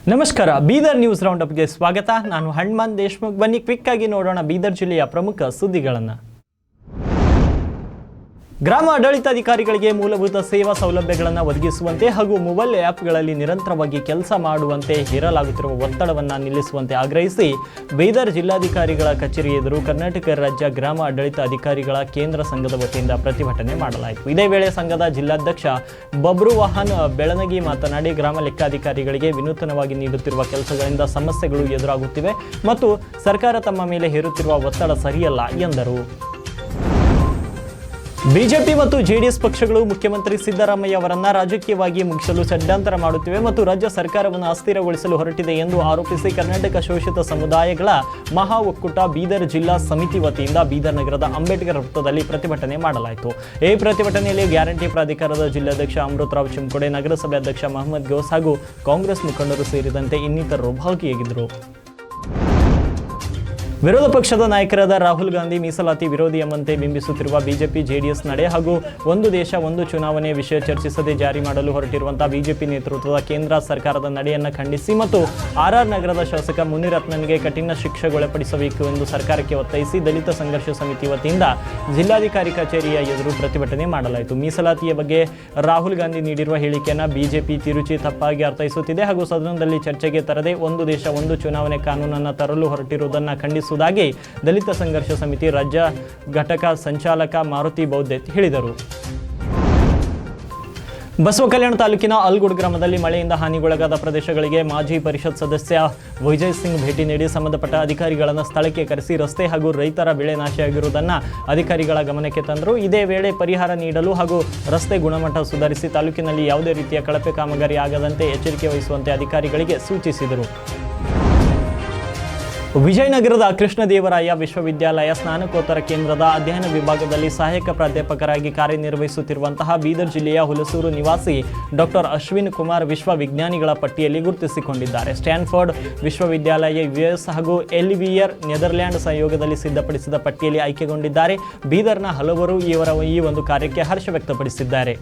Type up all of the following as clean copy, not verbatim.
ನಮಸ್ಕಾರ. Bidar news round ಅಪ್ಗೆ ಸ್ವಾಗತ. ನಾನು ಹನುಮಾನ್ ದೇಶಮುಖ್. ಬನ್ನಿ ಕ್ವಿಕ್ ಆಗಿ ನೋಡೋಣ ಬೀದರ್ ಜಿಲ್ಲೆಯ ಪ್ರಮುಖ ಸುದ್ದಿಗಳನ್ನು. ಗ್ರಾಮ ಆಡಳಿತಾಧಿಕಾರಿಗಳಿಗೆ ಮೂಲಭೂತ ಸೇವಾ ಸೌಲಭ್ಯಗಳನ್ನು ಒದಗಿಸುವಂತೆ ಹಾಗೂ ಮೊಬೈಲ್ ಆ್ಯಪ್ಗಳಲ್ಲಿ ನಿರಂತರವಾಗಿ ಕೆಲಸ ಮಾಡುವಂತೆ ಹೇರಲಾಗುತ್ತಿರುವ ಒತ್ತಡವನ್ನು ನಿಲ್ಲಿಸುವಂತೆ ಆಗ್ರಹಿಸಿ ಬೀದರ್ ಜಿಲ್ಲಾಧಿಕಾರಿಗಳ ಕಚೇರಿ ಎದುರು ಕರ್ನಾಟಕ ರಾಜ್ಯ ಗ್ರಾಮ ಆಡಳಿತ ಅಧಿಕಾರಿಗಳ ಕೇಂದ್ರ ಸಂಘದ ವತಿಯಿಂದ ಪ್ರತಿಭಟನೆ ಮಾಡಲಾಯಿತು. ಇದೇ ವೇಳೆ ಸಂಘದ ಜಿಲ್ಲಾಧ್ಯಕ್ಷ ಬಬ್ರು ವಾಹನ್ ಬೆಳನಗಿ ಮಾತನಾಡಿ, ಗ್ರಾಮ ಲೆಕ್ಕಾಧಿಕಾರಿಗಳಿಗೆ ವಿನೂತನವಾಗಿ ನೀಡುತ್ತಿರುವ ಕೆಲಸಗಳಿಂದ ಸಮಸ್ಯೆಗಳು ಎದುರಾಗುತ್ತಿವೆ ಮತ್ತು ಸರ್ಕಾರ ತಮ್ಮ ಮೇಲೆ ಹೇರುತ್ತಿರುವ ಒತ್ತಡ ಸರಿಯಲ್ಲ ಎಂದರು. ಬಿಜೆಪಿ ಮತ್ತು ಜೆಡಿಎಸ್ ಪಕ್ಷಗಳು ಮುಖ್ಯಮಂತ್ರಿ ಸಿದ್ದರಾಮಯ್ಯ ಅವರನ್ನ ರಾಜಕೀಯವಾಗಿ ಮುಗಿಸಲು ಷಡ್ಯಂತರ ಮಾಡುತ್ತಿವೆ ಮತ್ತು ರಾಜ್ಯ ಸರ್ಕಾರವನ್ನು ಅಸ್ಥಿರಗೊಳಿಸಲು ಹೊರಟಿದೆ ಎಂದು ಆರೋಪಿಸಿ ಕರ್ನಾಟಕ ಶೋಷಿತ ಸಮುದಾಯಗಳ ಮಹಾ ಒಕ್ಕೂಟ ಬೀದರ್ ಜಿಲ್ಲಾ ಸಮಿತಿ ವತಿಯಿಂದ ಬೀದರ್ ನಗರದ ಅಂಬೇಡ್ಕರ್ ವೃತ್ತದಲ್ಲಿ ಪ್ರತಿಭಟನೆ ಮಾಡಲಾಯಿತು. ಈ ಪ್ರತಿಭಟನೆಯಲ್ಲಿ ಗ್ಯಾರಂಟಿ ಪ್ರಾಧಿಕಾರದ ಜಿಲ್ಲಾಧ್ಯಕ್ಷ ಅಮೃತರಾವ್ ಚಿಮ್ಕೋಡೆ, ನಗರಸಭೆ ಅಧ್ಯಕ್ಷ ಮಹಮ್ಮದ್ ಗೌಸ್ ಹಾಗೂ ಕಾಂಗ್ರೆಸ್ ಮುಖಂಡರು ಸೇರಿದಂತೆ ಇನ್ನಿತರರು ಭಾಗಿಯಾಗಿದ್ದರು. ವಿರೋಧ ಪಕ್ಷದ ನಾಯಕರಾದ ರಾಹುಲ್ ಗಾಂಧಿ ಮೀಸಲಾತಿ ವಿರೋಧಿ ಎಂಬಂತೆ ಬಿಂಬಿಸುತ್ತಿರುವ ಬಿಜೆಪಿ ಜೆಡಿಎಸ್ ನಡೆ ಹಾಗೂ ಒಂದು ದೇಶ ಒಂದು ಚುನಾವಣೆ ವಿಷಯ ಚರ್ಚಿಸದೆ ಜಾರಿ ಮಾಡಲು ಹೊರಟಿರುವಂತಹ ಬಿಜೆಪಿ ನೇತೃತ್ವದ ಕೇಂದ್ರ ಸರ್ಕಾರದ ನಡೆಯನ್ನು ಖಂಡಿಸಿ ಮತ್ತು ಆರ್ಆರ್ ನಗರದ ಶಾಸಕ ಮುನಿರತ್ನನ್ಗೆ ಕಠಿಣ ಶಿಕ್ಷೆಗೊಳಪಡಿಸಬೇಕು ಎಂದು ಸರ್ಕಾರಕ್ಕೆ ಒತ್ತಾಯಿಸಿ ದಲಿತ ಸಂಘರ್ಷ ಸಮಿತಿ ವತಿಯಿಂದ ಜಿಲ್ಲಾಧಿಕಾರಿ ಕಚೇರಿಯ ಎದುರು ಪ್ರತಿಭಟನೆ ಮಾಡಲಾಯಿತು. ಮೀಸಲಾತಿಯ ಬಗ್ಗೆ ರಾಹುಲ್ ಗಾಂಧಿ ನೀಡಿರುವ ಹೇಳಿಕೆಯನ್ನು ಬಿಜೆಪಿ ತಿರುಚಿ ತಪ್ಪಾಗಿ ಅರ್ಥೈಸುತ್ತಿದೆ ಹಾಗೂ ಸದನದಲ್ಲಿ ಚರ್ಚೆಗೆ ತರದೆ ಒಂದು ದೇಶ ಒಂದು ಚುನಾವಣೆ ಕಾನೂನನ್ನು ತರಲು ಹೊರಟಿರುವುದನ್ನು ಖಂಡಿಸಿ ದಲಿತ ಸಂಘರ್ಷ ಸಮಿತಿ ರಾಜ್ಯ ಘಟಕ ಸಂಚಾಲಕ ಮಾರುತಿ ಬೌದ್ಧೆ ಹೇಳಿದರು. ಬಸವ ಕಲ್ಯಾಣ ತಾಲೂಕಿನ ಅಲ್ಗುಡ್ ಗ್ರಾಮದಲ್ಲಿ ಮಳೆಯಿಂದ ಹಾನಿಗೊಳಗಾದ ಪ್ರದೇಶಗಳಿಗೆ ಮಾಜಿ ಪರಿಷತ್ ಸದಸ್ಯ ವಿಜಯ್ ಸಿಂಗ್ ಭೇಟಿ ನೀಡಿ ಸಂಬಂಧಪಟ್ಟ ಅಧಿಕಾರಿಗಳನ್ನು ಸ್ಥಳಕ್ಕೆ ಕರೆಸಿ ರಸ್ತೆ ಹಾಗೂ ರೈತರ ಬೆಳೆ ನಾಶವಾಗಿರುವುದನ್ನು ಅಧಿಕಾರಿಗಳ ಗಮನಕ್ಕೆ ತಂದರು. ಇದೇ ವೇಳೆ ಪರಿಹಾರ ನೀಡಲು ಹಾಗೂ ರಸ್ತೆ ಗುಣಮಟ್ಟ ಸುಧಾರಿಸಿ ತಾಲೂಕಿನಲ್ಲಿ ಯಾವುದೇ ರೀತಿಯ ಕಳಪೆ ಕಾಮಗಾರಿ ಆಗದಂತೆ ಎಚ್ಚರಿಕೆ ವಹಿಸುವಂತೆ ಅಧಿಕಾರಿಗಳಿಗೆ ಸೂಚಿಸಿದರು. ವಿಜಯನಗರದ ಕೃಷ್ಣದೇವರಾಯ ವಿಶ್ವವಿದ್ಯಾಲಯ ಸ್ನಾತಕೋತ್ತರ ಕೇಂದ್ರದ ಅಧ್ಯಯನ ವಿಭಾಗದಲ್ಲಿ ಸಹಾಯಕ ಪ್ರಾಧ್ಯಾಪಕರಾಗಿ ಕಾರ್ಯನಿರ್ವಹಿಸುತ್ತಿರುವಂತಹ ಬೀದರ್ ಜಿಲ್ಲೆಯ ಹುಲಸೂರು ನಿವಾಸಿ ಡಾಕ್ಟರ್ ಅಶ್ವಿನ್ ಕುಮಾರ್ ವಿಶ್ವವಿಜ್ಞಾನಿಗಳ ಪಟ್ಟಿಯಲ್ಲಿ ಗುರುತಿಸಿಕೊಂಡಿದ್ದಾರೆ. ಸ್ಟ್ಯಾನ್ಫೋರ್ಡ್ ವಿಶ್ವವಿದ್ಯಾಲಯ ಯುಎಸ್ ಹಾಗೂ ಎಲ್ವಿಯರ್ ನೆದರ್ಲ್ಯಾಂಡ್ ಸಹಯೋಗದಲ್ಲಿ ಸಿದ್ಧಪಡಿಸಿದ ಪಟ್ಟಿಯಲ್ಲಿ ಆಯ್ಕೆಗೊಂಡಿದ್ದಾರೆ. ಬೀದರ್ನ ಹಲವರು ಈ ಒಂದು ಕಾರ್ಯಕ್ಕೆ ಹರ್ಷ ವ್ಯಕ್ತಪಡಿಸಿದ್ದಾರೆ.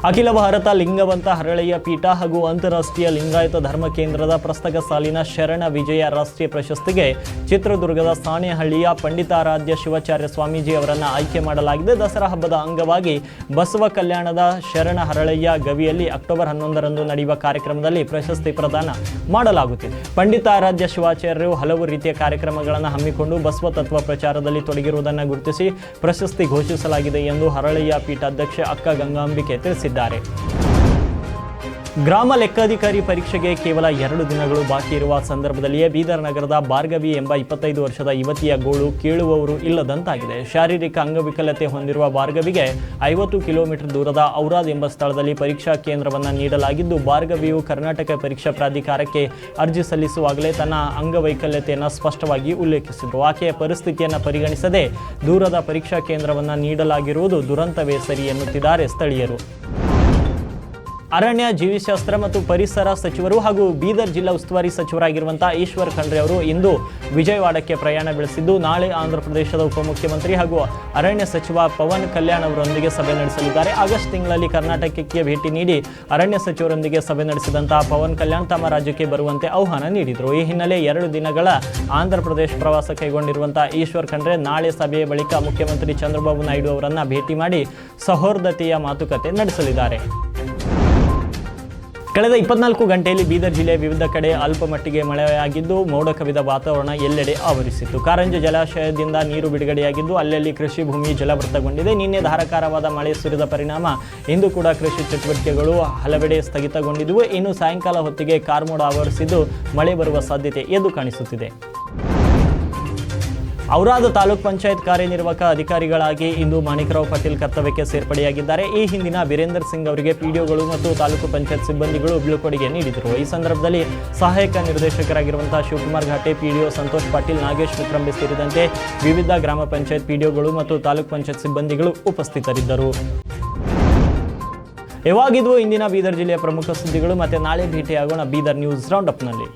ಅಖಿಲ ಭಾರತ ಲಿಂಗವಂತ ಹರಳೆಯ ಪೀಠ ಹಾಗೂ ಅಂತಾರಾಷ್ಟ್ರೀಯ ಲಿಂಗಾಯತ ಧರ್ಮ ಕೇಂದ್ರದ ಪ್ರಸಕ್ತ ಸಾಲಿನ ಶರಣ ವಿಜಯ ರಾಷ್ಟ್ರೀಯ ಪ್ರಶಸ್ತಿಗೆ ಚಿತ್ರದುರ್ಗದ ಸಾಣೆಹಳ್ಳಿಯ ಪಂಡಿತಾರಾಧ್ಯ ಶಿವಾಚಾರ್ಯ ಸ್ವಾಮೀಜಿ ಅವರನ್ನು ಆಯ್ಕೆ ಮಾಡಲಾಗಿದೆ. ದಸರಾ ಹಬ್ಬದ ಅಂಗವಾಗಿ ಬಸವ ಕಲ್ಯಾಣದ ಶರಣ ಹರಳೆಯ ಗವಿಯಲ್ಲಿ ಅಕ್ಟೋಬರ್ 11ರಂದು ನಡೆಯುವ ಕಾರ್ಯಕ್ರಮದಲ್ಲಿ ಪ್ರಶಸ್ತಿ ಪ್ರದಾನ ಮಾಡಲಾಗುತ್ತಿದೆ. ಪಂಡಿತಾರಾಧ್ಯ ಶಿವಾಚಾರ್ಯರು ಹಲವು ರೀತಿಯ ಕಾರ್ಯಕ್ರಮಗಳನ್ನು ಹಮ್ಮಿಕೊಂಡು ಬಸವ ತತ್ವ ಪ್ರಚಾರದಲ್ಲಿ ತೊಡಗಿರುವುದನ್ನು ಗುರುತಿಸಿ ಪ್ರಶಸ್ತಿ ಘೋಷಿಸಲಾಗಿದೆ ಎಂದು ಹರಳೆಯ ಪೀಠಾಧ್ಯಕ್ಷೆ ಅಕ್ಕ ಗಂಗಾಂಬಿಕೆ ತಿಳಿಸಿದ್ದಾರೆ. ಗ್ರಾಮ ಲೆಕ್ಕಾಧಿಕಾರಿ ಪರೀಕ್ಷೆಗೆ ಕೇವಲ 2 ದಿನಗಳು ಬಾಕಿ ಇರುವ ಸಂದರ್ಭದಲ್ಲಿಯೇ ಬೀದರ್ ನಗರದ ಭಾರ್ಗವಿ ಎಂಬ 25 ವರ್ಷದ ಯುವತಿಯ ಗೋಳು ಕೇಳುವವರು ಇಲ್ಲದಂತಾಗಿದೆ. ಶಾರೀರಿಕ ಅಂಗವಿಕಲತೆ ಹೊಂದಿರುವ ಭಾರ್ಗವಿಗೆ 50 ಕಿಲೋಮೀಟರ್ ದೂರದ ಔರಾದ್ ಎಂಬ ಸ್ಥಳದಲ್ಲಿ ಪರೀಕ್ಷಾ ಕೇಂದ್ರವನ್ನು ನೀಡಲಾಗಿದ್ದು, ಭಾರ್ಗವಿಯು ಕರ್ನಾಟಕ ಪರೀಕ್ಷಾ ಪ್ರಾಧಿಕಾರಕ್ಕೆ ಅರ್ಜಿ ಸಲ್ಲಿಸುವಾಗಲೇ ತನ್ನ ಅಂಗವೈಕಲ್ಯತೆಯನ್ನು ಸ್ಪಷ್ಟವಾಗಿ ಉಲ್ಲೇಖಿಸಿದರು. ಆಕೆಯ ಪರಿಸ್ಥಿತಿಯನ್ನು ಪರಿಗಣಿಸದೆ ದೂರದ ಪರೀಕ್ಷಾ ಕೇಂದ್ರವನ್ನು ನೀಡಲಾಗಿರುವುದು ದುರಂತವೇ ಸರಿ ಎನ್ನುತ್ತಿದ್ದಾರೆ ಸ್ಥಳೀಯರು. ಅರಣ್ಯ, ಜೀವಿಶಾಸ್ತ್ರ ಮತ್ತು ಪರಿಸರ ಸಚಿವರು ಹಾಗೂ ಬೀದರ್ ಜಿಲ್ಲಾ ಉಸ್ತುವಾರಿ ಸಚಿವರಾಗಿರುವಂತಹ ಈಶ್ವರ್ ಖಂಡ್ರೆ ಅವರು ಇಂದು ವಿಜಯವಾಡಕ್ಕೆ ಪ್ರಯಾಣ ಬೆಳೆಸಿದ್ದು, ನಾಳೆ ಆಂಧ್ರಪ್ರದೇಶದ ಉಪಮುಖ್ಯಮಂತ್ರಿ ಹಾಗೂ ಅರಣ್ಯ ಸಚಿವ ಪವನ್ ಕಲ್ಯಾಣ್ ಅವರೊಂದಿಗೆ ಸಭೆ ನಡೆಸಲಿದ್ದಾರೆ. ಆಗಸ್ಟ್ ತಿಂಗಳಲ್ಲಿ ಕರ್ನಾಟಕಕ್ಕೆ ಭೇಟಿ ನೀಡಿ ಅರಣ್ಯ ಸಚಿವರೊಂದಿಗೆ ಸಭೆ ನಡೆಸಿದಂತಹ ಪವನ್ ಕಲ್ಯಾಣ್ ತಮ್ಮ ರಾಜ್ಯಕ್ಕೆ ಬರುವಂತೆ ಆಹ್ವಾನ ನೀಡಿದರು. ಈ ಹಿನ್ನೆಲೆ 2 ದಿನಗಳ ಆಂಧ್ರಪ್ರದೇಶ ಪ್ರವಾಸ ಕೈಗೊಂಡಿರುವಂತಹ ಈಶ್ವರ್ ಖಂಡ್ರೆ ನಾಳೆ ಸಭೆಯ ಬಳಿಕ ಮುಖ್ಯಮಂತ್ರಿ ಚಂದ್ರಬಾಬು ನಾಯ್ಡು ಅವರನ್ನು ಭೇಟಿ ಮಾಡಿ ಸೌಹಾರ್ದತೆಯ ಮಾತುಕತೆ ನಡೆಸಲಿದ್ದಾರೆ. ಕಳೆದ 24 ಗಂಟೆಯಲ್ಲಿ ಬೀದರ್ ಜಿಲ್ಲೆಯ ವಿವಿಧ ಕಡೆ ಅಲ್ಪ ಮಟ್ಟಿಗೆ ಮಳೆಯಾಗಿದ್ದು, ಮೋಡ ಕವಿದ ವಾತಾವರಣ ಎಲ್ಲೆಡೆ ಆವರಿಸಿತ್ತು. ಕಾರಂಜಿ ಜಲಾಶಯದಿಂದ ನೀರು ಬಿಡುಗಡೆಯಾಗಿದ್ದು, ಅಲ್ಲಲ್ಲಿ ಕೃಷಿ ಭೂಮಿ ಜಲವೃತಗೊಂಡಿದೆ. ನಿನ್ನೆ ಧಾರಾಕಾರವಾದ ಮಳೆ ಸುರಿದ ಪರಿಣಾಮ ಇಂದು ಕೂಡ ಕೃಷಿ ಚಟುವಟಿಕೆಗಳು ಹಲವೆಡೆ ಸ್ಥಗಿತಗೊಂಡಿದ್ದವು. ಇನ್ನು ಸಾಯಂಕಾಲ ಹೊತ್ತಿಗೆ ಕಾರ್ಮೋಡ ಆವರಿಸಿದ್ದು ಮಳೆ ಬರುವ ಸಾಧ್ಯತೆ ಎದ್ದು ಕಾಣಿಸುತ್ತಿದೆ. ಔರಾದ್ ತಾಲೂಕ್ ಪಂಚಾಯತ್ ಕಾರ್ಯನಿರ್ವಾಹಕ ಅಧಿಕಾರಿಗಳಾಗಿ ಇಂದು ಮಾಣಿಕರಾವ್ ಪಾಟೀಲ್ ಕರ್ತವ್ಯಕ್ಕೆ ಸೇರ್ಪಡೆಯಾಗಿದ್ದಾರೆ. ಈ ಹಿಂದಿನ ಬೀರೇಂದರ್ ಸಿಂಗ್ ಅವರಿಗೆ ಪಿಡಿಒಗಳು ಮತ್ತು ತಾಲೂಕು ಪಂಚಾಯತ್ ಸಿಬ್ಬಂದಿಗಳು ಬೀಳ್ಕೊಡುಗೆ ನೀಡಿದರು. ಈ ಸಂದರ್ಭದಲ್ಲಿ ಸಹಾಯಕ ನಿರ್ದೇಶಕರಾಗಿರುವಂತಹ ಶಿವಕುಮಾರ್ ಘಾಟೆ, ಪಿಡಿಒ ಸಂತೋಷ್ ಪಾಟೀಲ್, ನಾಗೇಶ್ ವಿಕ್ರಂಬೆ ಸೇರಿದಂತೆ ವಿವಿಧ ಗ್ರಾಮ ಪಂಚಾಯತ್ ಪಿಡಿಒಗಳು ಮತ್ತು ತಾಲೂಕು ಪಂಚಾಯತ್ ಸಿಬ್ಬಂದಿಗಳು ಉಪಸ್ಥಿತರಿದ್ದರು. ಇವಾಗಿದ್ವು ಇಂದಿನ ಬೀದರ್ ಜಿಲ್ಲೆಯ ಪ್ರಮುಖ ಸುದ್ದಿಗಳು. ಮತ್ತೆ ನಾಳೆ ಭೇಟಿಯಾಗೋಣ ಬೀದರ್ ನ್ಯೂಸ್ ರೌಂಡ್ ಅಪ್ನಲ್ಲಿ.